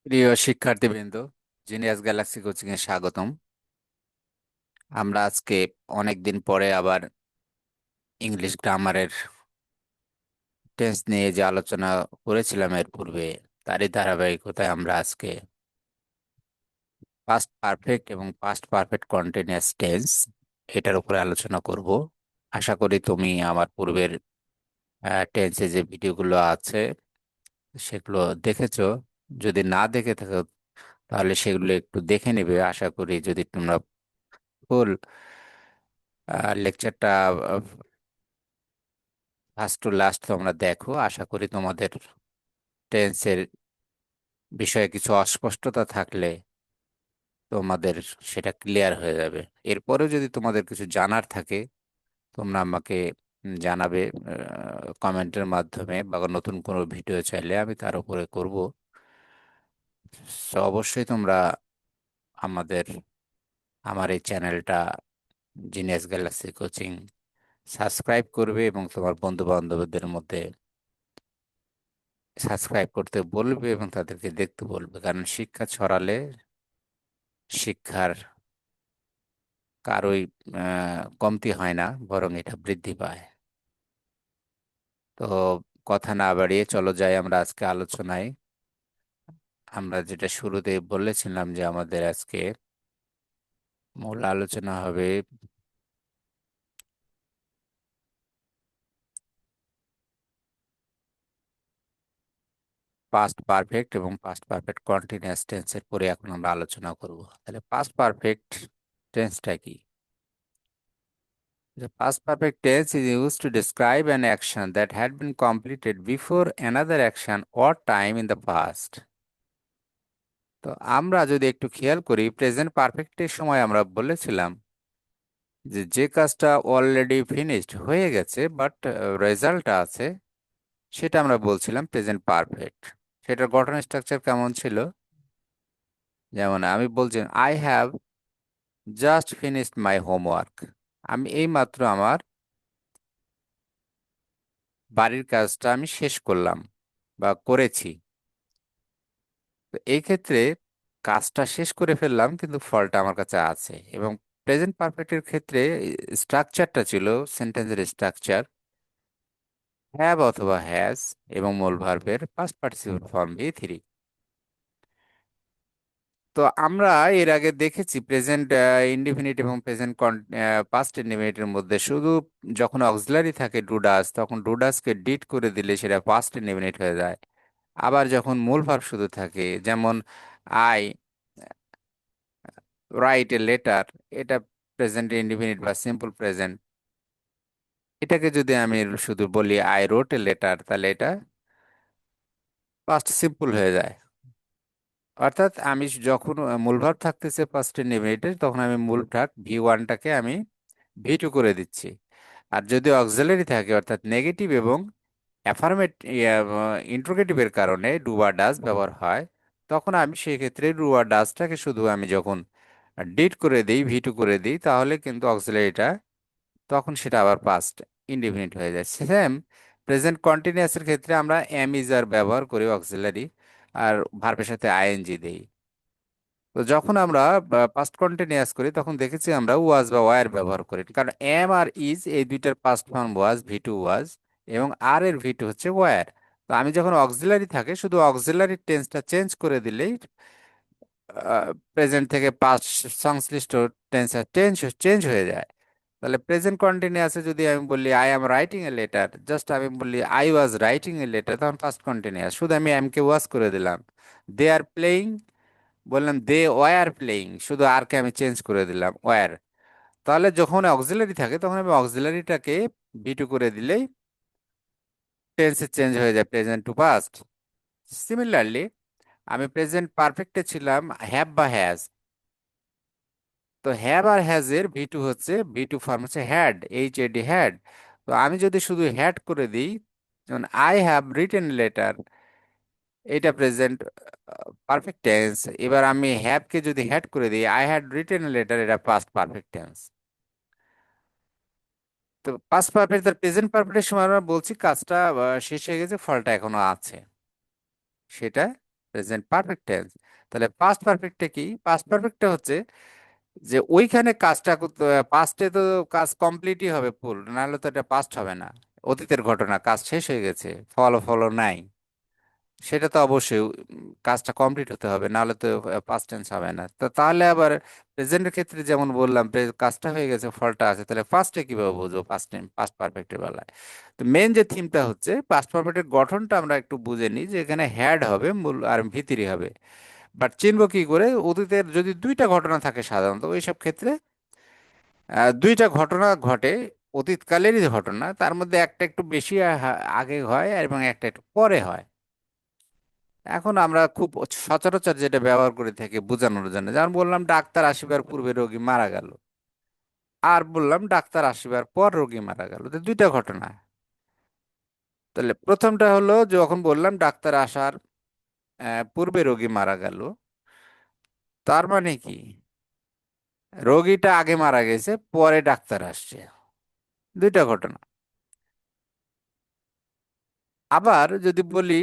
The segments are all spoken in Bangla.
প্রিয় শিক্ষার্থীবৃন্দ, জিনিয়াস গ্যালাক্সি কোচিং এ স্বাগতম। আমরা আজকে অনেক দিন পরে আবার ইংলিশ গ্রামারের টেন্স নিয়ে যে আলোচনা করেছিলাম এর পূর্বে, তারই ধারাবাহিকতায় আমরা আজকে পাস্ট পারফেক্ট এবং পাস্ট পারফেক্ট কন্টিনিউয়াস টেন্স এটার উপরে আলোচনা করব। আশা করি তুমি আমার পূর্বের টেন্সে যে ভিডিওগুলো আছে সেগুলো দেখেছো। যদি না দেখে থাকো তাহলে সেগুলো একটু দেখে নেবে। আশা করি যদি তোমরা ফুল লেকচারটা ফার্স্ট টু লাস্ট তোমরা দেখো, আশা করি তোমাদের টেন্সের বিষয়ে কিছু অস্পষ্টতা থাকলে তোমাদের সেটা ক্লিয়ার হয়ে যাবে। এরপরেও যদি তোমাদের কিছু জানার থাকে তোমরা আমাকে জানাবে কমেন্টের মাধ্যমে, বা নতুন কোনো ভিডিও চাইলে আমি তার উপরে করব। অবশ্যই তোমরা আমাদের আমার এই চ্যানেলটা জিনিয়াস গ্যালাক্সি কোচিং সাবস্ক্রাইব করবে এবং তোমার বন্ধু বান্ধবদের মধ্যে সাবস্ক্রাইব করতে বলবে এবং তাদেরকে দেখতে বলবে, কারণ শিক্ষা ছড়ালে শিক্ষার কারোই কমতি হয় না, বরং এটা বৃদ্ধি পায়। তো কথা না বাড়িয়ে চলো যাই আমরা আজকে আলোচনায়। আমরা যেটা শুরুতে বলেছিলাম যে আমাদের আজকে মূল আলোচনা হবে পাস্ট পারফেক্ট এবং পাস্ট পারফেক্ট কন্টিনিউয়াস টেন্সের পরে এখন আমরা আলোচনা করব। তাহলে পাস্ট পারফেক্ট টেন্সটা কি? The past perfect tense is used to describe an action that had been completed before another action or time in the past. তো আমরা যদি একটু খেয়াল করি, প্রেজেন্ট পারফেক্টের সময় আমরা বলেছিলাম যে যে কাজটা অলরেডি ফিনিশড হয়ে গেছে বাট রেজাল্ট আছে, সেটা আমরা বলছিলাম প্রেজেন্ট পারফেক্ট। সেটার গঠন স্ট্রাকচার কেমন ছিল? যেমন আমি বলছি, I have just finished my homework. আমি এইমাত্র আমার বাড়ির কাজটা আমি শেষ করলাম বা করেছি। তো এই ক্ষেত্রে কাজটা শেষ করে ফেললাম কিন্তু ফলটা আমার কাছে আছে। এবং প্রেজেন্ট পারফেক্টের ক্ষেত্রে স্ট্রাকচারটা ছিল, সেন্টেন্সের স্ট্রাকচার হ্যাভ অথবা হ্যাজ এবং মূল ভার্বের পাস্ট পার্টিসিপল ফর্ম দিয়ে থ্রি। তো আমরা এর আগে দেখেছি প্রেজেন্ট ইনডিফিনিট এবং প্রেজেন্ট পাস্ট ইনডিফিনিটের মধ্যে শুধু যখন অক্সিলারি থাকে ডুডাস, তখন ডুডাসকে ডিড করে দিলে সেটা পাস্ট ইনডিফিনিট হয়ে যায়। আবার যখন মূল ভার্ব শুধু থাকে, যেমন আই রাইট এ লেটার, এটা প্রেজেন্ট ইনডিফিনিট বা সিম্পল প্রেজেন্ট। এটাকে যদি আমি শুধু বলি আই রোট এ লেটার, তাহলে এটা পাস্ট সিম্পল হয়ে যায়। অর্থাৎ আমি যখন মূল ভার্ব থাকতেছে ফার্স্ট ইনডিফিনিটে, তখন আমি মূল ভার্ব ভি ওয়ানটাকে আমি ভি টু করে দিচ্ছি। আর যদি অক্সিলারি থাকে অর্থাৎ নেগেটিভ এবং অ্যাফার্মেট ইন্ট্রোগেটিভের কারণে ডু বা ডাজ ব্যবহার হয়, তখন আমি সেই ক্ষেত্রে ডু বা ডাজটাকে শুধু আমি যখন ডিড করে দিই, ভি টু করে দিই, তাহলে কিন্তু অক্সিলারিটা তখন সেটা আবার পাস্ট ইনডিফিনিট হয়ে যায়। সেম প্রেজেন্ট কন্টিনিউয়াসের ক্ষেত্রে আমরা এম ইজ আর ব্যবহার করি অক্সিলারি, আর ভার্বের সাথে আইএনজি দেই। তো যখন আমরা পাস্ট কন্টিনিউয়াস করি তখন দেখেছি আমরা ওয়াজ বা ওয়ার ব্যবহার করি, কারণ এম আর ইজ এই দুইটার past form was, V two was, এবং আর এর ভি টু হচ্ছে ওয়ার। তো আমি যখন অক্সিলারি থাকে শুধু অক্সিলারি টেন্সটা চেঞ্জ করে দিলেই প্রেজেন্ট থেকে পাস্ট সংশ্লিষ্ট টেন্স চেঞ্জ চেঞ্জ হয়ে যায়। তাহলে প্রেজেন্ট কন্টিনিউয়াসে যদি আমি বলি I am writing a letter, just আমি বলি I was writing a letter, তখন পাস্ট কন্টিনিউয়াস, শুধু আমি এম কে ওয়াজ করে দিলাম। দে আর প্লেইং, বললাম দে ওয়ার প্লেইং, শুধু আর কে আমি চেঞ্জ করে দিলাম ওয়ার। তাহলে যখন অক্সিলারি থাকে তখন আমি অক্সিলারিটাকে বি টু করে দিলেই টেন্সে চেঞ্জ হয়ে যায় প্রেজেন্ট টু পাস্ট। সিমিলারলি আমি প্রেজেন্ট পারফেক্টে ছিলাম হ্যাভ বা হ্যাজ, তো হ্যাভ আর হ্যাজ এর ভি টু হচ্ছে, ভি টু ফর্ম হচ্ছে had, H A D had. তো আমি যদি শুধু হ্যাড করে দিই, যেমন আই হ্যাভ রিটেন লেটার, এটা প্রেজেন্ট পারফেক্ট টেন্স। এবার আমি হ্যাভ কে যদি হ্যাড করে দিই, আই হ্যাড রিটেন লেটার, এটা পাস্ট পারফেক্ট টেন্স। তো পাস্ট পারফেক্ট তার প্রেজেন্ট পারফেক্টের সময় আমরা বলছি কাজটা শেষ হয়ে গেছে, ফলটা এখনো আছে, সেটা প্রেজেন্ট পারফেক্ট টেন্স। তাহলে পাস্ট পারফেক্টে কি? পাস্ট পারফেক্টে হচ্ছে যে ওইখানে কাজটা পাস্টে তো কাজ কমপ্লিটই হবে ফুল, নাহলে তো এটা পাস্ট হবে না। অতীতের ঘটনা, কাজ শেষ হয়ে গেছে, ফলো ফলো নাই, সেটা তো অবশ্যই কাজটা কমপ্লিট হতে হবে, নাহলে তো পাস্ট টেন্স হবে না। তো তাহলে আবার প্রেজেন্টের ক্ষেত্রে যেমন বললাম কাজটা হয়ে গেছে, ফলটা আছে, তাহলে ফার্স্টে কিভাবে বুঝবো পাস্ট টাইম পাস্ট পারফেক্টের বেলায়? তো মেন যে থিমটা হচ্ছে পাস্ট পারফেক্টের গঠনটা আমরা একটু বুঝে নিই, যে এখানে হ্যাড হবে মূল আর ভিতরি হবে। বাট চিনবো কি করে? অতীতের যদি দুইটা ঘটনা থাকে সাধারণত ওইসব ক্ষেত্রে দুইটা ঘটনা ঘটে, অতীতকালেরই ঘটনা, তার মধ্যে একটা একটু বেশি আগে হয় এবং একটা একটু পরে হয়। এখন আমরা খুব সচরাচর যেটা ব্যবহার করে থাকি বোঝানোর জন্য, যেমন বললাম ডাক্তার আসিবার পূর্বে রোগী মারা গেল, আর বললাম ডাক্তার আসিবার পর রোগী মারা গেল, তো দুইটা ঘটনা। তাহলে প্রথমটা হলো যখন বললাম ডাক্তার আসার পূর্বে রোগী মারা গেল, তার মানে কি রোগীটা আগে মারা গেছে, পরে ডাক্তার আসছে, দুইটা ঘটনা। আবার যদি বলি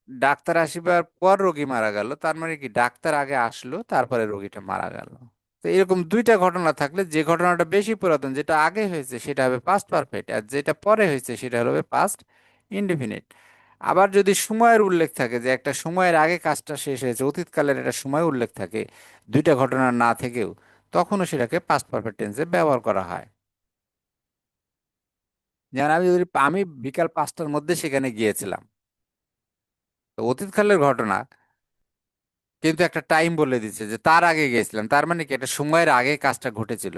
ডাক্তার আসিবার পর রোগী মারা গেল, তার মানে কি ডাক্তার আগে আসলো তারপরে রোগীটা মারা গেল। তো এরকম দুইটা ঘটনা থাকলে যে ঘটনাটা বেশি পুরাতন, যেটা আগে হয়েছে সেটা হবে পাস্ট পারফেক্ট, আর যেটা পরে হয়েছে সেটা হবে পাস্ট ইনডেফিনিট। আবার যদি সময়ের উল্লেখ থাকে, যে একটা সময়ের আগে কাজটা শেষ হয়েছে, অতীতকালের একটা সময় উল্লেখ থাকে দুইটা ঘটনা না থেকেও, তখনও সেটাকে পাস্ট পারফেক্ট টেন্সে ব্যবহার করা হয়। যেমন আমি বিকাল 5টার মধ্যে সেখানে গিয়েছিলাম, তো অতীতকালের ঘটনা, কিন্তু একটা টাইম বলে দিচ্ছে যে তার আগে গিয়েছিলাম, তার মানে কি একটা সময়ের আগে কাজটা ঘটেছিল।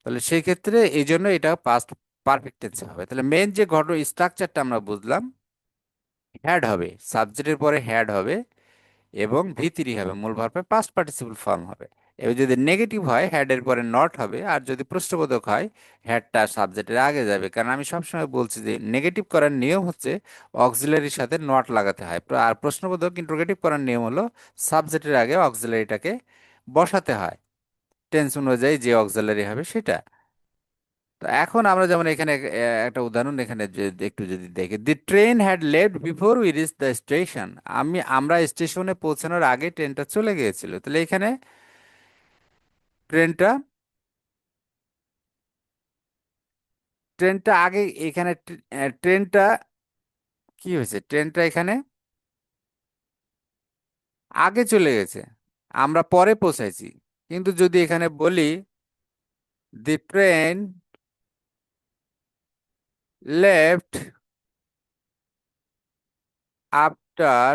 তাহলে সেই ক্ষেত্রে এই জন্য এটা পাস্ট পারফেক্ট টেন্সে হবে। তাহলে মেন যে ঘটনা স্ট্রাকচারটা আমরা বুঝলাম, হ্যাড হবে, সাবজেক্টের পরে হ্যাড হবে এবং ভিতরি হবে, মূল ভার্বের পাস্ট পার্টিসিপল ফর্ম হবে। এবার যদি নেগেটিভ হয় হ্যাড এর পরে নট হবে, আর যদি প্রশ্নবোধক হয় হ্যাডটা সাবজেক্টের আগে যাবে। কারণ আমি সবসময় বলছি যে নেগেটিভ করার নিয়ম হচ্ছে অক্সিলারির সাথে নট লাগাতে হয়, আর প্রশ্নবোধক ইন্টারোগেটিভ করার নিয়ম হলো সাবজেক্টের আগে অক্সিলারিটাকে বসাতে হয়, টেন্স অনুযায়ী যে অক্সিলারি হবে সেটা। তো এখন আমরা যেমন এখানে একটা উদাহরণ এখানে একটু যদি দেখি, the train had left before we reach the station. আমরা স্টেশনে পৌঁছানোর আগে ট্রেনটা চলে গিয়েছিল। তাহলে এখানে ট্রেনটা ট্রেনটা আগে, এখানে ট্রেনটা কি হয়েছে, ট্রেনটা এখানে আগে চলে গেছে, আমরা পরে পৌঁছাইছি। কিন্তু যদি এখানে বলি দি train left after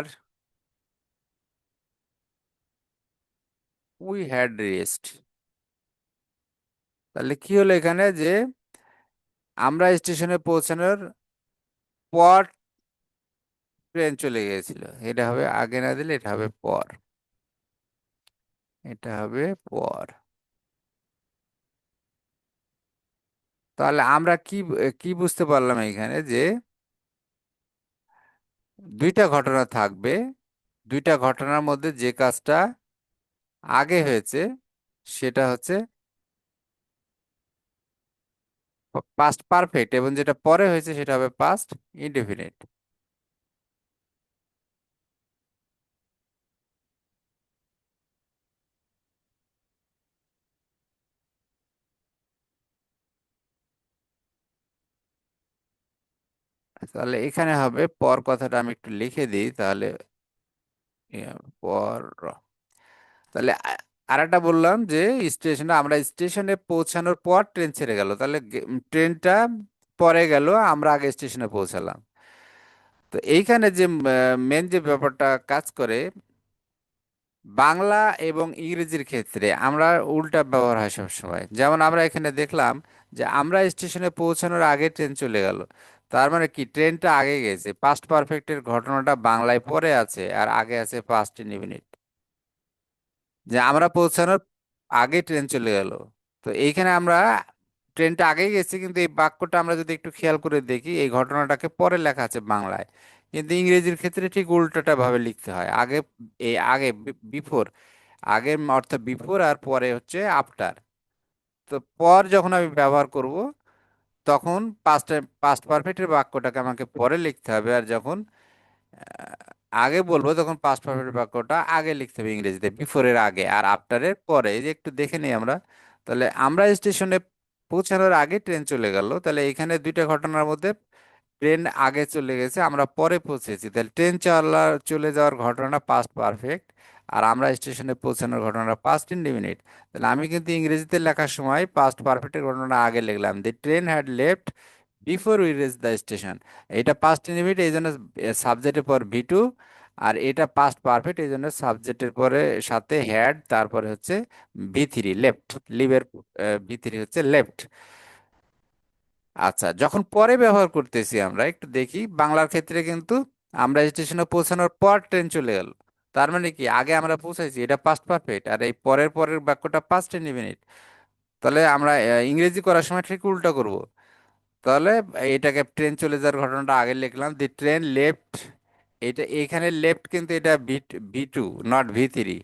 we had rest, তাহলে কি হলো এখানে, যে আমরা স্টেশনে পৌঁছানোর পর ট্রেন চলে গিয়েছিল। এটা হবে আগে না দিলে এটা হবে পর, এটা হবে পর। তাহলে আমরা কি কি বুঝতে পারলাম এখানে, যে দুইটা ঘটনা থাকবে, দুইটা ঘটনার মধ্যে যে কাজটা আগে হয়েছে সেটা হচ্ছে পাস্ট পারফেক্ট, এবং যেটা পরে হয়েছে সেটা হবে পাস্ট ইনডেফিনিট। তাহলে এখানে হবে পর, কথাটা আমি একটু লিখে দিই তাহলে। পর, তাহলে আরেকটা বললাম যে স্টেশনে, আমরা স্টেশনে পৌঁছানোর পর ট্রেন ছেড়ে গেল, তাহলে ট্রেনটা পরে গেল, আমরা আগে স্টেশনে পৌঁছালাম। তো এইখানে যে মেন যে ব্যাপারটা কাজ করে, বাংলা এবং ইংরেজির ক্ষেত্রে আমরা উল্টা ব্যবহার হয় সবসময়। যেমন আমরা এখানে দেখলাম যে আমরা স্টেশনে পৌঁছানোর আগে ট্রেন চলে গেল, তার মানে কি ট্রেনটা আগে গেছে, পাস্ট পারফেক্টের ঘটনাটা বাংলায় পরে আছে আর আগে আছে পাস্ট ইনডিফিনিট, যে আমরা পৌঁছানোর আগে ট্রেন চলে গেল। তো এইখানে আমরা ট্রেনটা আগে গেছি, কিন্তু এই বাক্যটা আমরা যদি একটু খেয়াল করে দেখি এই ঘটনাটাকে পরে লেখা আছে বাংলায়, কিন্তু ইংরেজির ক্ষেত্রে ঠিক উল্টোটা ভাবে লিখতে হয়, আগে, এই আগে বিফোর, আগের অর্থ বিফোর আর পরে হচ্ছে আফটার। তো পর যখন আমি ব্যবহার করব তখন পাস্ট পাস্ট পারফেক্টের বাক্যটাকে আমাকে পরে লিখতে হবে, আর যখন আগে বলবো তখন পাস্ট পারফেক্ট বাক্যটা আগে লিখতে হবে ইংরেজিতে, বিফোরের আগে, আর আফটারের পরে। এই যে একটু দেখে নিই আমরা, তাহলে আমরা স্টেশনে পৌঁছানোর আগে ট্রেন চলে গেল, তাহলে এখানে দুইটা ঘটনার মধ্যে ট্রেন আগে চলে গেছে, আমরা পরে পৌঁছেছি, তাহলে ট্রেন চলে যাওয়ার ঘটনাটা পাস্ট পারফেক্ট, আর আমরা স্টেশনে পৌঁছানোর ঘটনাটা পাস্ট ইনডিফিনিট। তাহলে আমি কিন্তু ইংরেজিতে লেখার সময় পাস্ট পারফেক্টের ঘটনাটা আগে লিখলাম, the train had left before we reach the station. এটা পাস্ট ইনডিফিনিট, এই জন্য সাবজেক্টের পর ভি টু, আর এটা পাস্ট পারফেক্ট, এই জন্য সাবজেক্টের পরে সাথে হ্যাড, তারপরে হচ্ছে ভি থ্রি লেফট, লিভের ভি থ্রি হচ্ছে লেফট। আচ্ছা, যখন পরে ব্যবহার করতেছি আমরা একটু দেখি, বাংলার ক্ষেত্রে কিন্তু আমরা স্টেশনে পৌঁছানোর পর ট্রেন চলে গেল, তার মানে কি আগে আমরা পৌঁছাইছি, এটা পাস্ট পারফেক্ট, আর এই পরের পরের বাক্যটা পাস্ট ইনডিফিনিট। তাহলে আমরা ইংরেজি করার সময় ঠিক উল্টা করব। তাহলে এটাকে ট্রেন চলে যাওয়ার ঘটনাটা আগে লিখলাম, দি ট্রেন লেফট, এটা এখানে লেফট কিন্তু এটা V two, not V three,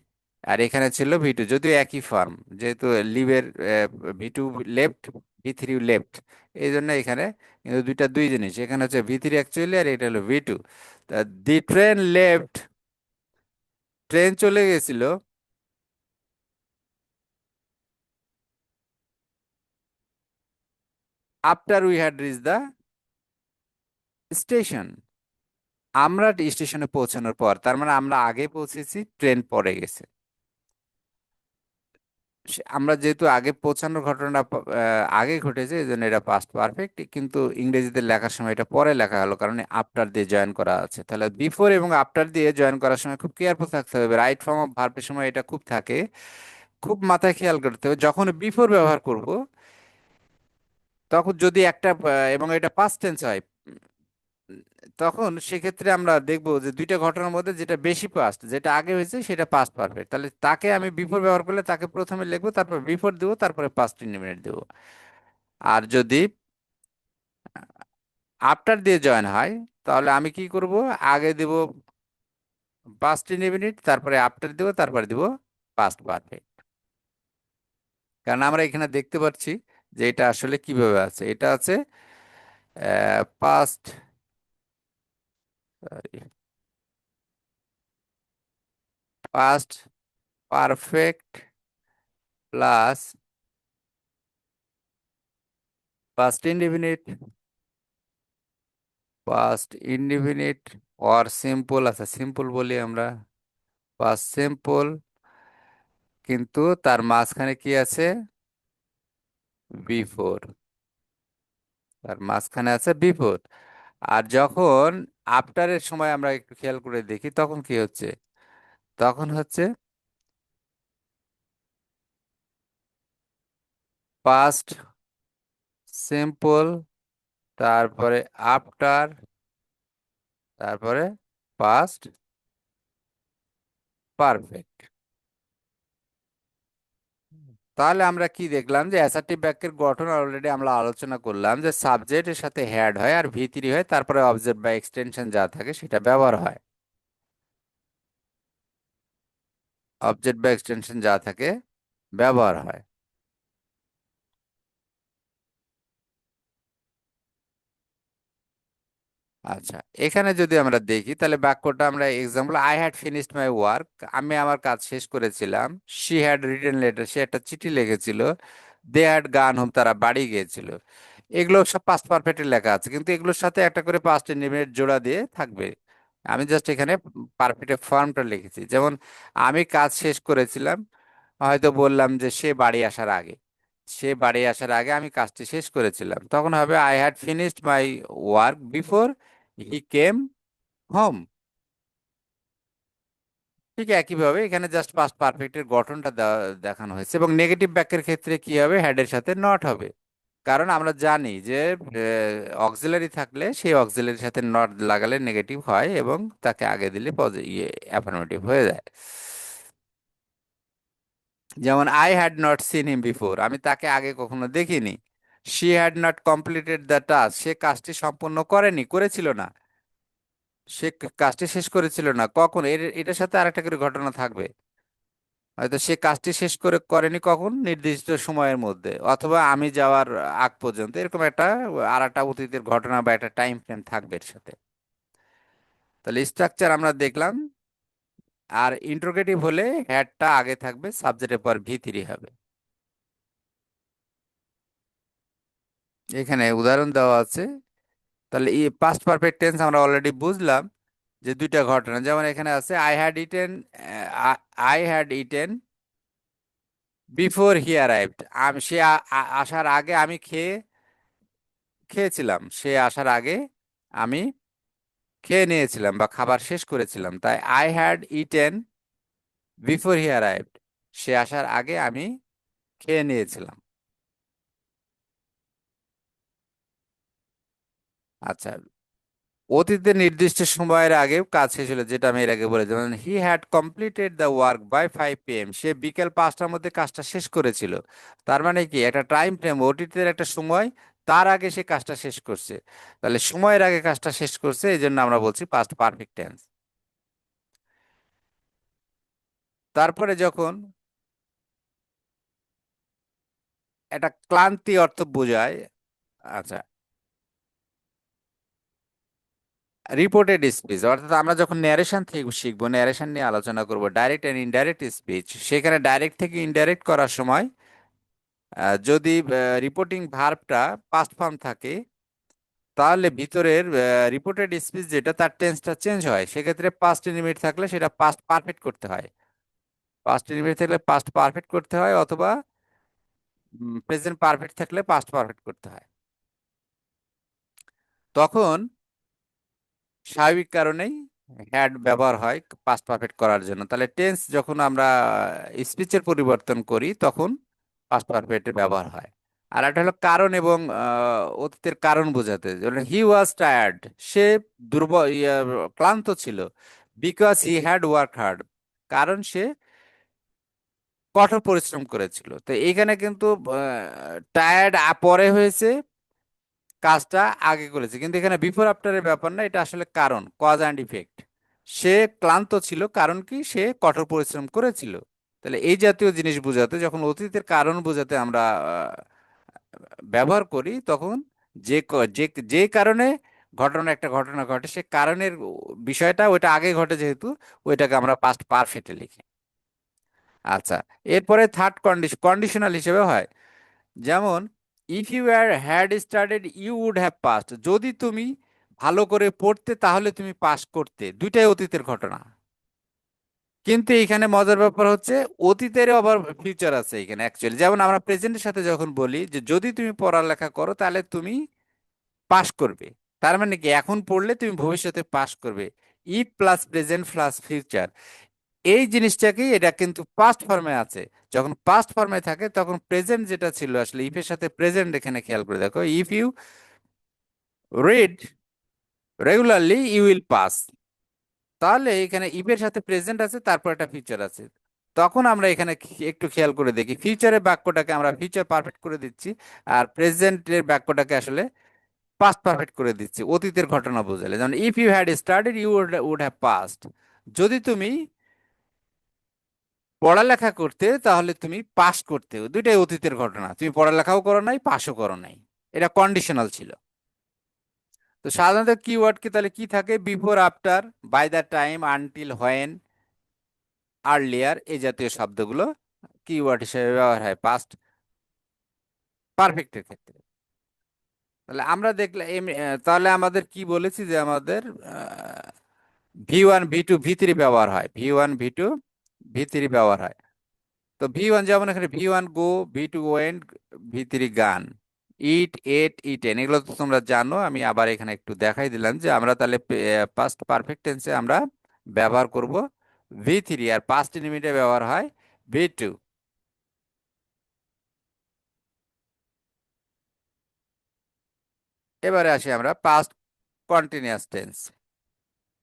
আর এখানে ছিল ভি টু, যদিও একই ফর্ম, যেহেতু লিভের V two left, V three left, এই জন্য এখানে কিন্তু দুইটা দুই জিনিস, এখানে হচ্ছে ভি থ্রি অ্যাকচুয়ালি, আর এটা হলো V two. The train left, train চলে গেছিল after we had reach the station, আমরা স্টেশনে পৌঁছানোর পর, তার মানে আমরা আগে পৌঁছেছি, ট্রেন পরে গেছে। আমরা যেহেতু আগে পৌঁছানোর ঘটনাটা আগে ঘটেছে, এই জন্য এটা পাস্ট পারফেক্ট, কিন্তু ইংরেজিতে লেখার সময় এটা পরে লেখা হলো, কারণ আফটার দিয়ে জয়েন করা আছে। তাহলে বিফোর এবং আফটার দিয়ে জয়েন করার সময় খুব কেয়ারফুল থাকতে হবে, রাইট ফর্ম অফ ভার্বের সময় এটা খুব থাকে, খুব মাথায় খেয়াল করতে হবে। যখন বিফোর ব্যবহার করব, তখন যদি একটা এবং এটা পাস্ট টেন্স হয়, তখন সেক্ষেত্রে আমরা দেখবো যে দুইটা ঘটনার মধ্যে যেটা বেশি পাস্ট, যেটা আগে হয়েছে সেটা পাস্ট পারফেক্ট, তাহলে তাকে আমি বিফোর ব্যবহার করলে তাকে প্রথমে লিখবো, তারপর বিফোর দেবো, তারপরে পাস্ট ইন্ডিপেন্ডেন্ট দেবো। আর যদি আফটার দিয়ে জয়েন হয়, তাহলে আমি কি করব, আগে দেব পাস্ট ইনডিফিনিট, তারপরে আফটার দেব, তারপরে দেব পাস্ট পারফেক্ট। কারণ আমরা এখানে দেখতে পাচ্ছি যে এটা আসলে কিভাবে আছে, এটা আছে past, past perfect plus past indefinite, past indefinite or simple, আচ্ছা সিম্পল বলি আমরা, পাস্ট সিম্পল, কিন্তু তার মাঝখানে কি আছে, বিফোর, তার মাঝখানে আছে বিফোর। আর যখন আফটারের সময় আমরা একটু খেয়াল করে দেখি, তখন কি হচ্ছে, তখন হচ্ছে পাস্ট সিম্পল, তারপরে আফটার, তারপরে পাস্ট পারফেক্ট। তাহলে আমরা কি দেখলাম, যে অ্যাসার্টিভ বাক্যের গঠন অলরেডি আমরা আলোচনা করলাম, যে সাবজেক্টের সাথে হ্যাড হয় আর ভি থ্রি হয়, তারপরে অবজেক্ট বা এক্সটেনশন যা থাকে সেটা ব্যবহার হয়, অবজেক্ট বা এক্সটেনশন যা থাকে ব্যবহার হয়। আচ্ছা, এখানে যদি আমরা দেখি, তাহলে বাক্যটা আমরা example, I had finished my work, আমি আমার কাজ শেষ করেছিলাম, শি হ্যাড রিটেন লেটার, সে একটা চিঠি লিখেছিল, দে হ্যাড গান হোম, তারা বাড়ি গিয়েছিল। এগুলো সব পাস্ট পারফেক্টে লেখা আছে, কিন্তু এগুলোর সাথে একটা করে পাস্ট ইন্ডিপেন্ডেন্ট জোড়া দিয়ে থাকবে। আমি জাস্ট এখানে পারফেক্টের ফর্মটা লিখেছি, যেমন আমি কাজ শেষ করেছিলাম, হয়তো বললাম যে সে বাড়ি আসার আগে, সে বাড়ি আসার আগে আমি কাজটি শেষ করেছিলাম, তখন হবে I had finished my work before he came home. ঠিক একইভাবে এখানে জাস্ট পাস্ট পারফেক্টের গঠনটা দেখানো হয়েছে, এবং নেগেটিভ বাক্যের ক্ষেত্রে কি হবে, হ্যাডের সাথে নট হবে, কারণ আমরা জানি যে অক্সিলারি থাকলে সেই অক্সিলারির সাথে নট লাগালে নেগেটিভ হয়, এবং তাকে আগে দিলে অ্যাফার্মেটিভ হয়ে যায়। যেমন I had not seen him before, আমি তাকে আগে কখনো দেখিনি। She had not completed the task, সে কাজটি সম্পূর্ণ করেনি, করেছিল না, সে কাজটি শেষ করেছিল না, কখন এটার সাথে আরেকটা করে ঘটনা থাকবে, হয়তো সে কাজটি শেষ করেনি কখন, নির্দিষ্ট সময়ের মধ্যে, অথবা আমি যাওয়ার আগ পর্যন্ত, এরকম একটা আর একটা অতীতের ঘটনা বা একটা টাইম ফ্রেম থাকবে এর সাথে। তাহলে স্ট্রাকচার আমরা দেখলাম। আর ইন্টারোগেটিভ হলে হ্যাডটা আগে থাকবে, সাবজেক্টের পর ভি3 হবে। এখানে উদাহরণ দেওয়া আছে। তাহলে এই পাস্ট পারফেক্ট টেন্স আমরা অলরেডি বুঝলাম যে দুইটা ঘটনা, যেমন এখানে আছে I had eaten before he arrived. আমি সে আসার আগে আমি খেয়েছিলাম, সে আসার আগে আমি খেয়ে নিয়েছিলাম বা খাবার শেষ করেছিলাম। তাই I had eaten before he arrived, সে আসার আগে আমি খেয়ে নিয়েছিলাম। আচ্ছা, অতীতে নির্দিষ্ট সময়ের আগে কাজ শেষ হলো, যেটা আমি এর আগে বলেছি, যেমন he had completed the work by 5 PM, সে বিকেল 5টার মধ্যে কাজটা শেষ করেছিল। তার মানে কি, একটা টাইম ফ্রেম, অতীতের একটা সময়, তার আগে সে কাজটা শেষ করছে। তাহলে সময়ের আগে কাজটা শেষ করছে, এই জন্য আমরা বলছি পাস্ট পারফেক্ট টেন্স। তারপরে যখন একটা ক্লান্তি অর্থ বোঝায়। আচ্ছা, রিপোর্টেড স্পিচ অর্থাৎ আমরা যখন ন্যারেশন থেকে শিখবো, ন্যারেশন নিয়ে আলোচনা করব, ডাইরেক্ট এন্ড ইনডাইরেক্ট স্পিচ, সেখানে ডাইরেক্ট থেকে ইনডাইরেক্ট করার সময় যদি রিপোর্টিং ভার্বটা পাস্ট ফর্ম থাকে, তাহলে ভিতরের রিপোর্টেড স্পিচ যেটা, তার টেন্সটা চেঞ্জ হয়। সেক্ষেত্রে পাস্ট ইনডিফিনিট থাকলে সেটা পাস্ট পারফেক্ট করতে হয়, পাস্ট ইনডিফিনিট থাকলে পাস্ট পারফেক্ট করতে হয়, অথবা প্রেজেন্ট পারফেক্ট থাকলে পাস্ট পারফেক্ট করতে হয়। তখন স্বাভাবিক কারণেই হ্যাড ব্যবহার হয় পাস্ট পারফেক্ট করার জন্য। তাহলে টেন্স যখন আমরা স্পিচের পরিবর্তন করি, তখন পাস্ট পারফেক্টের ব্যবহার হয়। আর একটা হলো কারণ এবং অতীতের কারণ বোঝাতে, যেমন হি ওয়াজ টায়ার্ড, সে দুর্বল ক্লান্ত ছিল, because he had work hard, কারণ সে কঠোর পরিশ্রম করেছিল। তো এইখানে কিন্তু টায়ার্ড পরে হয়েছে, কাজটা আগে করেছে, কিন্তু এখানে বিফোর আফটারের ব্যাপার না, এটা আসলে কারণ, কজ অ্যান্ড ইফেক্ট। সে ক্লান্ত ছিল কারণ কি, সে কঠোর পরিশ্রম করেছিল। তাহলে এই জাতীয় জিনিস বোঝাতে, যখন অতীতের কারণ বোঝাতে আমরা ব্যবহার করি, তখন যে যে যে কারণে একটা ঘটনা ঘটে, সে কারণের বিষয়টা ওইটা আগে ঘটে যেহেতু, ওইটাকে আমরা পাস্ট পারফেক্টে লিখি। আচ্ছা, এরপরে থার্ড কন্ডিশনাল হিসেবে হয়। যেমন if you had started you would have passed, যদি তুমি ভালো করে পড়তে তাহলে তুমি পাস করতে, দুইটাই অতীতের ঘটনা। কিন্তু এখানে মজার ব্যাপার হচ্ছে, অতীতেরও আবার ফিউচার আছে এখানে অ্যাকচুয়ালি। যেমন আমরা প্রেজেন্টের সাথে যখন বলি যে যদি তুমি পড়ালেখা করো তাহলে তুমি পাস করবে, তার মানে কি, এখন পড়লে তুমি ভবিষ্যতে পাস করবে। If plus present plus future, এই জিনিসটাকেই, এটা কিন্তু পাস্ট ফর্মে আছে। যখন পাস্ট ফর্মে থাকে তখন প্রেজেন্ট যেটা ছিল, আসলে ইফের সাথে প্রেজেন্ট, এখানে খেয়াল করে দেখো, if you read regularly you will pass, তাহলে এখানে ইফের সাথে প্রেজেন্ট আছে, তারপর একটা ফিউচার আছে। তখন আমরা এখানে একটু খেয়াল করে দেখি, ফিউচারের বাক্যটাকে আমরা ফিউচার পারফেক্ট করে দিচ্ছি, আর প্রেজেন্টের বাক্যটাকে আসলে পাস্ট পারফেক্ট করে দিচ্ছি, অতীতের ঘটনা বোঝালে। যেমন if you had started you would have passed, যদি তুমি পড়ালেখা করতে তাহলে তুমি পাস করতে, দুইটাই অতীতের ঘটনা, তুমি পড়ালেখাও করো নাই, পাসও করো নাই, এটা কন্ডিশনাল ছিল। তো সাধারণত কিওয়ার্ড কি তাহলে কি থাকে, before, after, by the time, until, when, earlier, এই জাতীয় শব্দগুলো কিওয়ার্ড হিসেবে ব্যবহার হয় পাস্ট পারফেক্টের ক্ষেত্রে। তাহলে আমরা দেখলাম তাহলে আমাদের কি বলেছি, যে আমাদের V1 V2 V3 ব্যবহার হয়, V1 V2 V3 ব্যবহার হয়। তো V1, যেমন এখানে V1 গো, V2 ওয়েন্ট, V3 গান, ইট, এট, ইটেন, এগুলো তো তোমরা জানো। আমি আবার এখানে একটু দেখাই দিলাম যে আমরা তাহলে পাস্ট পারফেক্ট টেন্সে আমরা ব্যবহার করব V3, আর পাস্ট ইনডিফিনিটে ব্যবহার হয় V2। এবারে আসি আমরা past continuous tense,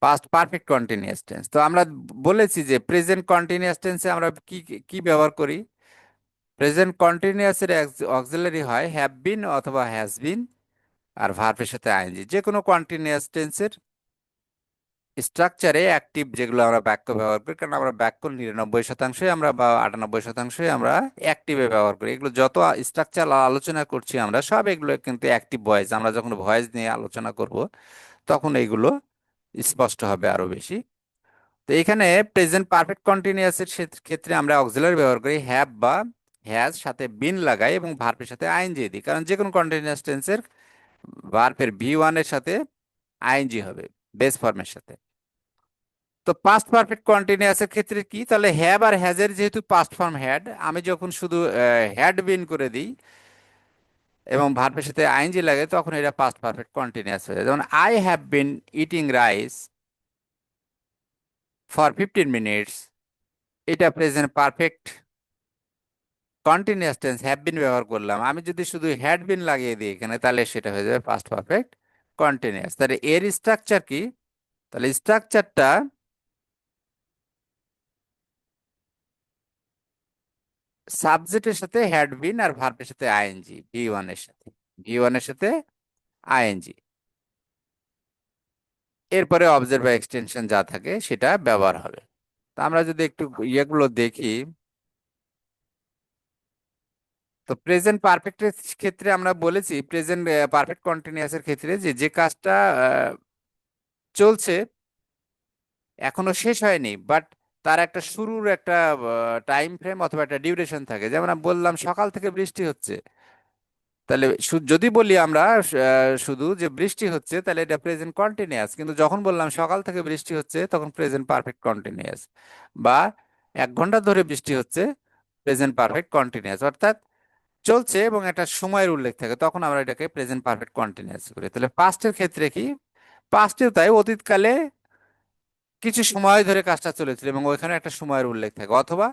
past perfect continuous tense. তো আমরা বলেছি যে প্রেজেন্ট কন্টিনিউয়াস টেন্সে আমরা কি কি ব্যবহার করি। প্রেজেন্ট কন্টিনিউয়াস এর অক্সিলারি হয় হ্যাভ বিন অথবা হ্যাজ বিন, আর ভার্বের সাথে আইএনজি। যে কোনো কন্টিনিউয়াস টেন্সের স্ট্রাকচারে অ্যাক্টিভ যেগুলো আমরা বাক্য ব্যবহার করি, কারণ আমরা বাক্য 99%, আমরা বা 98%, আমরা অ্যাক্টিভে ব্যবহার করি। এগুলো যত স্ট্রাকচার আলোচনা করছি আমরা, সব এগুলো কিন্তু অ্যাক্টিভ ভয়েস। আমরা যখন ভয়েস নিয়ে আলোচনা করব, তখন এইগুলো স্পষ্ট হবে আরো বেশি। তো এখানে প্রেজেন্ট পারফেক্ট কন্টিনিউয়াস এর ক্ষেত্রে আমরা অক্সিলারি ব্যবহার করি হ্যাভ বা হ্যাজ, সাথে বিন লাগাই এবং ভার্বের সাথে আইএনজি দিই, কারণ যে কোনো কন্টিনিউয়াস টেন্সের ভার্বের ভি ওয়ান এর সাথে আইএনজি হবে বেস ফর্মের সাথে। তো পাস্ট পারফেক্ট কন্টিনিউয়াস এর ক্ষেত্রে কি, তাহলে হ্যাভ আর হ্যাজের যেহেতু পাস্ট ফর্ম হ্যাড, আমি যখন শুধু হ্যাড বিন করে দিই এবং ভার্বের সাথে আইএনজি লাগে, তখন এটা পাস্ট পারফেক্ট কন্টিনিউয়াস হয়ে যায়। যেমন I have been eating rice for 15 minutes, এটা present perfect continuous tense have been ব্যবহার করলাম। আমি যদি শুধু হ্যাড বিন লাগিয়ে দিই এখানে, তাহলে সেটা হয়ে যাবে পাস্ট পারফেক্ট কন্টিনিউয়াস। তাহলে এর স্ট্রাকচার কি, তাহলে স্ট্রাকচারটা সাবজেক্টের সাথে হ্যাড বিন আর ভার্বের সাথে আইএনজি, ভি ওয়ান এর সাথে, ভি ওয়ান এর সাথে আইএনজি, এরপরে অবজেক্ট বা এক্সটেনশন যা থাকে সেটা ব্যবহার হবে। তো আমরা যদি একটু ইয়েগুলো দেখি, তো প্রেজেন্ট পারফেক্টের ক্ষেত্রে আমরা বলেছি প্রেজেন্ট পারফেক্ট কন্টিনিউয়াস এর ক্ষেত্রে যে যে কাজটা চলছে, এখনো শেষ হয়নি, বাট তার একটা শুরুর একটা টাইম ফ্রেম অথবা একটা ডিউরেশন থাকে। যেমন আমি বললাম সকাল থেকে বৃষ্টি হচ্ছে, তাহলে যদি বলি আমরা শুধু যে বৃষ্টি হচ্ছে, তাহলে এটা প্রেজেন্ট কন্টিনিউয়াস। কিন্তু যখন বললাম সকাল থেকে বৃষ্টি হচ্ছে, তখন প্রেজেন্ট পারফেক্ট কন্টিনিউয়াস। বা 1 ঘন্টা ধরে বৃষ্টি হচ্ছে, প্রেজেন্ট পারফেক্ট কন্টিনিউয়াস, অর্থাৎ চলছে এবং একটা সময়ের উল্লেখ থাকে, তখন আমরা এটাকে প্রেজেন্ট পারফেক্ট কন্টিনিউয়াস করি। তাহলে পাস্টের ক্ষেত্রে কি, পাস্টেও তাই, অতীতকালে কিছু সময় ধরে কাজটা চলেছিল এবং ওইখানে একটা সময়ের উল্লেখ থাকে, অথবা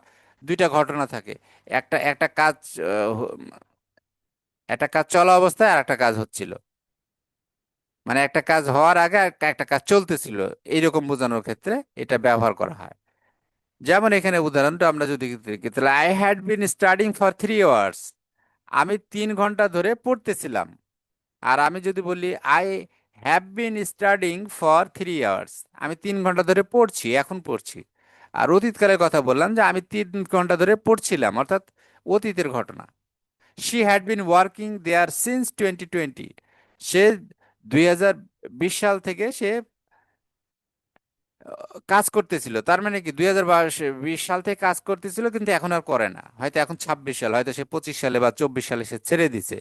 দুইটা ঘটনা থাকে। একটা একটা কাজ একটা কাজ চলা অবস্থায় আর একটা কাজ হচ্ছিল, মানে একটা কাজ হওয়ার আগে আর একটা কাজ চলতেছিল, এইরকম বোঝানোর ক্ষেত্রে এটা ব্যবহার করা হয়। যেমন এখানে উদাহরণটা আমরা যদি দেখি, তাহলে I had been studying for 3 hours, আমি 3 ঘন্টা ধরে পড়তেছিলাম। আর আমি যদি বলি I have been studying for 3 hours, আমি 3 ঘন্টা ধরে পড়ছি, এখন পড়ছি। আর অতীতকালের কথা বললাম যে আমি 3 ঘন্টা ধরে পড়ছিলাম, অর্থাৎ অতীতের ঘটনা। She had been working there since 2020, সে 2020 সাল থেকে সে কাজ করতেছিল। তার মানে কি 2020 সাল থেকে কাজ করতেছিল, কিন্তু এখন আর করে না, হয়তো এখন 26 সাল, হয়তো সে 25 সালে বা 24 সালে সে ছেড়ে দিছে।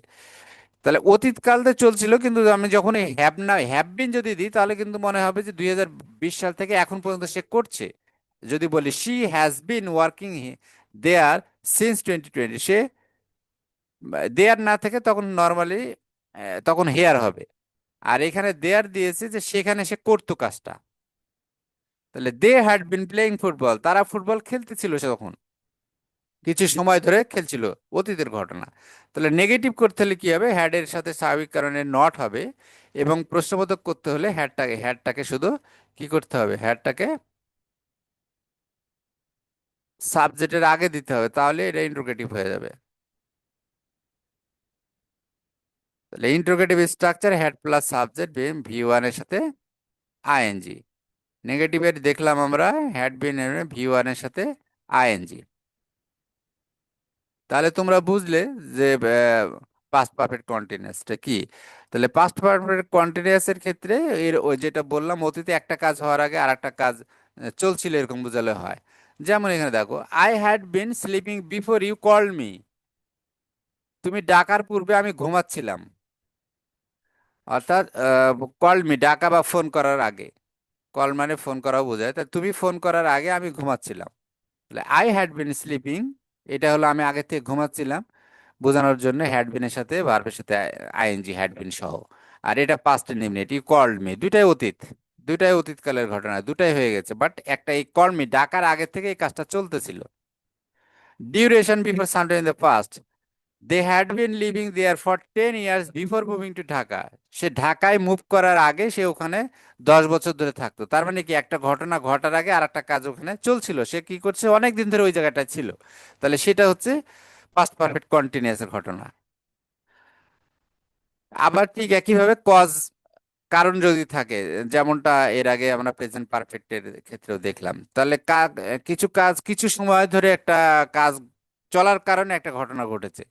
তাহলে অতীতকালতে চলছিল, কিন্তু আমি যখন হ্যাভ না হ্যাভ বিন যদি দিই, তাহলে কিন্তু মনে হবে যে 2020 সাল থেকে এখন পর্যন্ত সে করছে। যদি বলি she has been working there since 2020, সে দেয়ার না থেকে তখন নর্মালি তখন হেয়ার হবে। আর এখানে দেয়ার দিয়েছে যে সেখানে সে করতো কাজটা। তাহলে they had been playing football, তারা ফুটবল খেলতেছিল সে তখন, কিছু সময় ধরে খেলছিল, অতীতের ঘটনা। তাহলে নেগেটিভ করতে হলে কি হবে, হ্যাড এর সাথে স্বাভাবিক কারণে নট হবে, এবং প্রশ্নবোধক করতে হলে হ্যাডটাকে শুধু কি করতে হবে, হ্যাডটাকে সাবজেক্টের আগে দিতে হবে, তাহলে এটা ইন্টারোগেটিভ হয়ে যাবে। তাহলে interrogative structure had plus subject been V one এর সাথে আইএনজি। নেগেটিভের দেখলাম আমরা হ্যাড বিন এর ভি ওয়ান এর সাথে আইএনজি। তাহলে তোমরা বুঝলে যে পাস্ট পারফেক্ট কন্টিনিউয়াসটা কি। তাহলে পাস্ট পারফেক্ট কন্টিনিউয়াস এর ক্ষেত্রে এর ওই যেটা বললাম, অতীতে একটা কাজ হওয়ার আগে আর একটা কাজ চলছিল, এরকম বোঝালে হয়। যেমন এখানে দেখো, I had been sleeping before you call me, তুমি ডাকার পূর্বে আমি ঘুমাচ্ছিলাম। অর্থাৎ কল মি, ডাকা বা ফোন করার আগে, কল মানে ফোন করাও বোঝায়, তা তুমি ফোন করার আগে আমি ঘুমাচ্ছিলাম। তাহলে আই হ্যাড বিন স্লিপিং, এটা হলো আমি আগে থেকে ঘুমাচ্ছিলাম, বোঝানোর জন্য হ্যাড বিনের সাথে ভার্বের সাথে আইএনজি হ্যাড বিন সহ। আর এটা past indefinite, you called me, দুইটাই অতীত, দুইটাই অতীতকালের ঘটনা, দুটাই হয়ে গেছে, বাট একটা এই কল মি ডাকার আগে থেকে এই কাজটা চলতেছিল। Duration before sometime in the past, they had been living there for 10 years before moving to Dhaka, সে ঢাকায় মুভ করার আগে সে ওখানে 10 বছর ধরে থাকতো। তার মানে কি একটা ঘটনা ঘটার আগে আর একটা কাজ ওখানে চলছিল, সে কি করছে, অনেক দিন ধরে ওই জায়গাটায় ছিল। তাহলে সেটা হচ্ছে পাস্ট পারফেক্ট কন্টিনিউয়াস এর ঘটনা। আবার ঠিক একইভাবে কজ, কারণ যদি থাকে, যেমনটা এর আগে আমরা প্রেজেন্ট পারফেক্টের ক্ষেত্রেও দেখলাম, তাহলে কিছু কাজ কিছু সময় ধরে একটা কাজ চলার কারণে একটা ঘটনা ঘটেছে।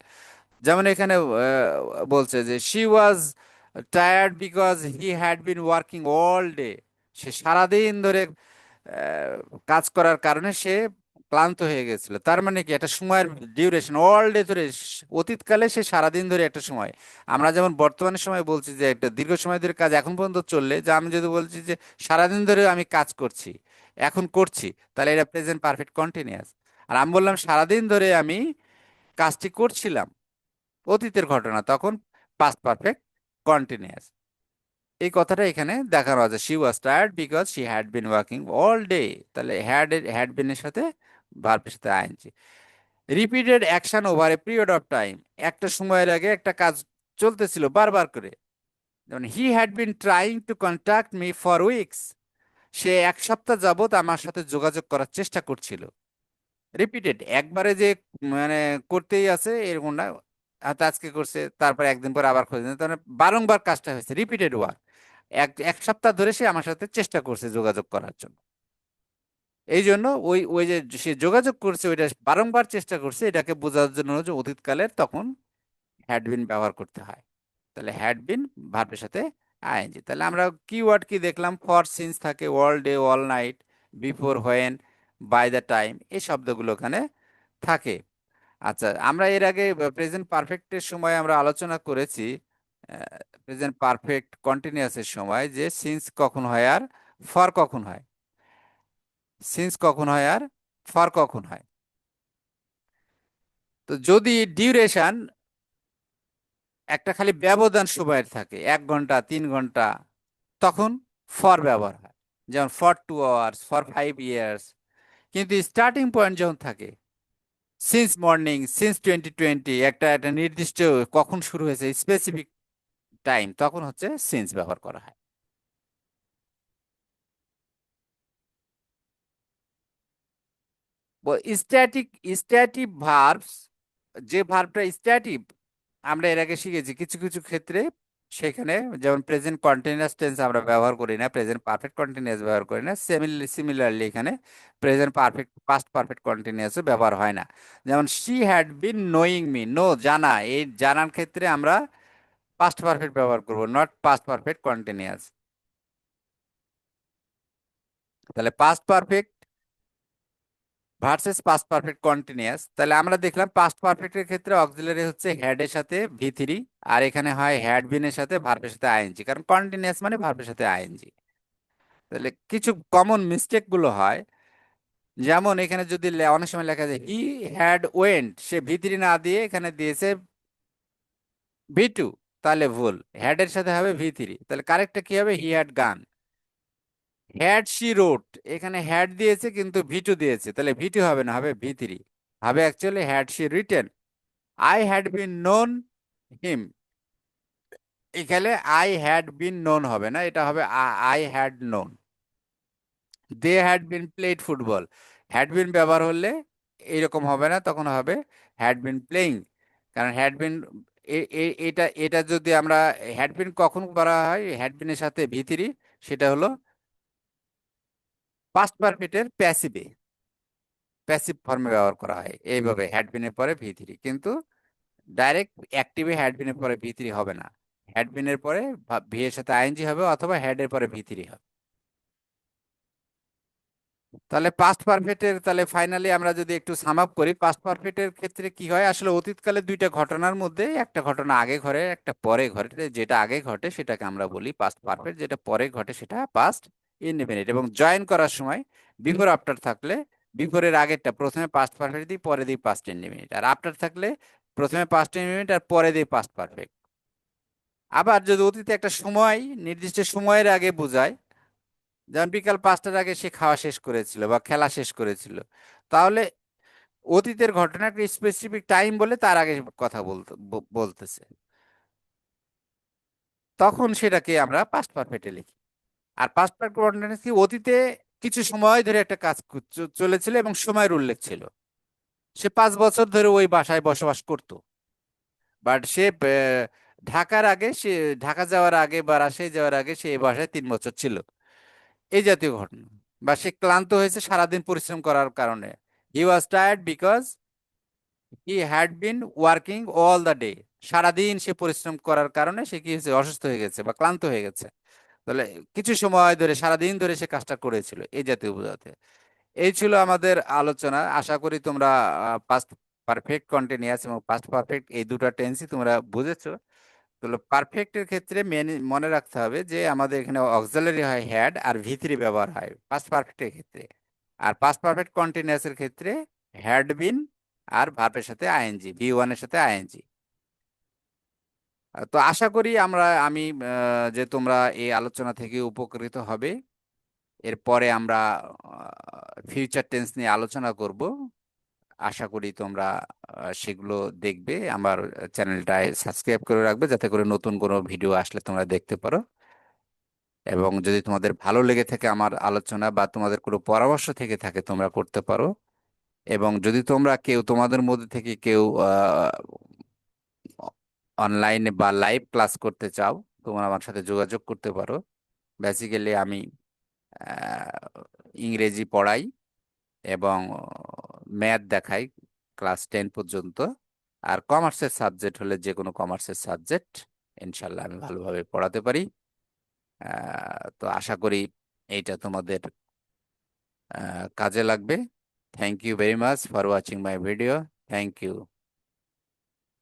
যেমন এখানে বলছে যে she was tired because he had been working all day, সে সারাদিন ধরে আহ, কাজ করার কারণে সে ক্লান্ত হয়ে গেছিল। তার মানে কি, একটা সময়ের ডিউরেশন অল ডে ধরে, অতীতকালে সে সারাদিন ধরে একটা সময়। আমরা যেমন বর্তমানে সময় বলছি যে একটা দীর্ঘ সময় ধরে কাজ এখন পর্যন্ত চললে, যে আমি যদি বলছি যে সারাদিন ধরে আমি কাজ করছি, এখন করছি, তাহলে এটা প্রেজেন্ট পারফেক্ট কন্টিনিউয়াস। আর আমি বললাম সারাদিন ধরে আমি কাজটি করছিলাম, অতীতের ঘটনা, তখন পাস্ট পারফেক্ট কন্টিনিউয়াস। এই কথাটা এখানে দেখানো আছে, she was tired because she had been working all day. তাহলে হ্যাড বিন এর সাথে ভার্বের সাথে ING. Repeated action over a period of time, একটা সময়ের আগে একটা কাজ চলতেছিল বারবার করে। যেমন he had been trying to contact me for weeks, সে 1 সপ্তাহ যাবত আমার সাথে যোগাযোগ করার চেষ্টা করছিল। রিপিটেড, একবারে যে মানে করতেই আছে এরকম না, হয়তো আজকে করছে তারপর একদিন পর আবার খুঁজে, তার মানে বারংবার কাজটা হয়েছে, রিপিটেড ওয়ার্ক। এক এক সপ্তাহ ধরে সে আমার সাথে চেষ্টা করছে যোগাযোগ করার জন্য। এই জন্য ওই ওই যে সে যোগাযোগ করছে, ওইটা বারংবার চেষ্টা করছে, এটাকে বোঝার জন্য যে অতীতকালের, তখন হ্যাড বিন ব্যবহার করতে হয়। তাহলে হ্যাড বিন ভার্বের সাথে আইএনজি। তাহলে আমরা কিওয়ার্ড কি দেখলাম, ফর, সিন্স থাকে, all day, all night, before, when, by the time, এই শব্দগুলো ওখানে থাকে। আচ্ছা, আমরা এর আগে প্রেজেন্ট পারফেক্টের সময় আমরা আলোচনা করেছি, প্রেজেন্ট পারফেক্ট কন্টিনিউয়াসের সময়, যে সিন্স কখন হয় আর ফর কখন হয়। সিন্স কখন হয় আর ফর কখন হয়। তো যদি ডিউরেশন একটা খালি ব্যবধান সময়ের থাকে, 1 ঘন্টা, 3 ঘন্টা, তখন ফর ব্যবহার হয়। যেমন ফর 2 আওয়ার্স, ফর 5 ইয়ার্স। কিন্তু স্টার্টিং পয়েন্ট যখন থাকে, সিন্স মর্নিং, সিন্স 2020, একটা একটা নির্দিষ্ট কখন শুরু হয়েছে, স্পেসিফিক টাইম, তখন হচ্ছে সিন্স ব্যবহার করা হয়। স্ট্যাটিক, স্ট্যাটিক ভার্বস, যে ভার্বটা স্ট্যাটিক, আমরা এর আগে শিখেছি কিছু কিছু ক্ষেত্রে, সেখানে যেমন প্রেজেন্ট কন্টিনিউয়াস টেন্স আমরা ব্যবহার করি না, প্রেজেন্ট পারফেক্ট কন্টিনিউয়াস ব্যবহার করি না, সিমিলারলি এখানে প্রেজেন্ট পারফেক্ট, পাস্ট পারফেক্ট কন্টিনিউয়াসও ব্যবহার হয় না। যেমন she had been knowing me, know জানা, এই জানার ক্ষেত্রে আমরা পাস্ট পারফেক্ট ব্যবহার করব, নট পাস্ট পারফেক্ট কন্টিনিউয়াস। তাহলে past perfect versus past perfect continuous, তাহলে আমরা দেখলাম পাস্ট পারফেক্টের ক্ষেত্রে অক্সিলারি হচ্ছে হ্যাড এর সাথে ভি3, আর এখানে হয় হ্যাড বিন এর সাথে ভার্বের সাথে আইএনজি, কারণ কন্টিনিউয়াস মানে ভার্বের সাথে আইএনজি। তাহলে কিছু কমন মিস্টেক গুলো হয়, যেমন এখানে যদি অনেক সময় লেখা যায় হি হ্যাড ওয়েন্ট, সে ভি3 না দিয়ে এখানে দিয়েছে ভি2, তাহলে ভুল, হ্যাড এর সাথে হবে ভি3, তাহলে কারেক্টটা কি হবে, he had gone. Had she wrote, এখানে হ্যাড দিয়েছে কিন্তু ভি2 দিয়েছে, তাহলে ভি2 হবে না, হবে ভি3, হবে actually had she written. I had been known him, এখানে আই হ্যাড বিন নোন হবে না, এটা হবে I had known. They had been played football, had been ব্যবহার হলে এইরকম হবে না, তখন হবে হ্যাড বিন প্লেইং। কারণ হ্যাড বিন, এটা এটা যদি আমরা, হ্যাড বিন কখন করা হয় হ্যাড বিনের সাথে ভি3, সেটা হলো পাস্ট পারফেক্টের প্যাসিভে, প্যাসিভ ফর্মে ব্যবহার করা হয় এইভাবে, হ্যাড বিনের পরে ভি3। কিন্তু ডাইরেক্ট অ্যাক্টিভে হ্যাড বিনের পরে ভি3 হবে না, হ্যাড বিনের পরে ভি এর সাথে আইএনজি হবে, অথবা হ্যাড এর পরে ভি3 হবে। তাহলে পাস্ট পারফেক্টের, তাহলে ফাইনালি আমরা যদি একটু সাম আপ করি, পাস্ট পারফেক্টের ক্ষেত্রে কি হয়, আসলে অতীতকালে দুইটা ঘটনার মধ্যে একটা ঘটনা আগে ঘটে, একটা পরে ঘটে, যেটা আগে ঘটে সেটাকে আমরা বলি পাস্ট পারফেক্ট, যেটা পরে ঘটে সেটা পাস্ট ইনডেফিনিট। এবং জয়েন করার সময় বিফোর আফটার থাকলে, বিফোরের আগেরটা প্রথমে পাস্ট পারফেক্ট দিই, পরে দিই পাস্ট ইনডেফিনিট, আর আফটার থাকলে প্রথমে পাস্ট ইনডেফিনিট আর পরে দিই পাস্ট পারফেক্ট। আবার যদি অতীতে একটা সময়, নির্দিষ্ট সময়ের আগে বোঝায়, যেমন বিকাল 5টার আগে সে খাওয়া শেষ করেছিল বা খেলা শেষ করেছিল, তাহলে অতীতের ঘটনা একটা স্পেসিফিক টাইম বলে তার আগে কথা বলতেছে, তখন সেটাকে আমরা পাস্ট পারফেক্টে লিখি। আর পাস্ট পারফেক্ট কন্টিনিউয়াস কি, অতীতে কিছু সময় ধরে একটা কাজ চলেছিল এবং সময়ের উল্লেখ ছিল, সে 5 বছর ধরে ওই বাসায় বসবাস করত, বাট সে ঢাকার আগে, সে ঢাকা যাওয়ার আগে বা রাজশাহী যাওয়ার আগে সে এই বাসায় 3 বছর ছিল, এই জাতীয় ঘটনা। বা সে ক্লান্ত হয়েছে সারাদিন পরিশ্রম করার কারণে, he was tired because he had been working all the day, সারাদিন সে পরিশ্রম করার কারণে সে কি হয়েছে, অসুস্থ হয়ে গেছে বা ক্লান্ত হয়ে গেছে। তাহলে কিছু সময় ধরে সারাদিন ধরে সে কাজটা করেছিল, এই জাতীয় বোঝাতে। এই ছিল আমাদের আলোচনা। আশা করি তোমরা পাস্ট পারফেক্ট, কন্টিনিউয়াস এবং পাস্ট পারফেক্ট এই দুটো টেন্সই তোমরা বুঝেছো। তাহলে পারফেক্টের ক্ষেত্রে মনে রাখতে হবে যে আমাদের এখানে অক্সিলারি হয় হ্যাড, আর ভি থ্রি ব্যবহার হয় পাস্ট পারফেক্টের ক্ষেত্রে। আর পাস্ট পারফেক্ট কন্টিনিউয়াসের ক্ষেত্রে হ্যাড বিন আর ভার্বের সাথে আইএনজি, বি ওয়ানের সাথে আইএনজি। তো আশা করি আমি যে তোমরা এই আলোচনা থেকে উপকৃত হবে। এরপরে আমরা ফিউচার টেন্স নিয়ে আলোচনা করব। আশা করি তোমরা সেগুলো দেখবে। আমার চ্যানেলটায় সাবস্ক্রাইব করে রাখবে, যাতে করে নতুন কোনো ভিডিও আসলে তোমরা দেখতে পারো। এবং যদি তোমাদের ভালো লেগে থাকে আমার আলোচনা, বা তোমাদের কোনো পরামর্শ থেকে থাকে, তোমরা করতে পারো। এবং যদি তোমরা কেউ, তোমাদের মধ্যে থেকে কেউ অনলাইনে বা লাইভ ক্লাস করতে চাও, তোমরা আমার সাথে যোগাযোগ করতে পারো। বেসিক্যালি আমি ইংরেজি পড়াই এবং ম্যাথ দেখাই ক্লাস 10 পর্যন্ত। আর কমার্সের সাবজেক্ট হলে যে কোনো কমার্সের সাবজেক্ট ইনশাল্লাহ আমি ভালোভাবে পড়াতে পারি। তো আশা করি এইটা তোমাদের কাজে লাগবে। Thank you very much for watching my video. Thank you.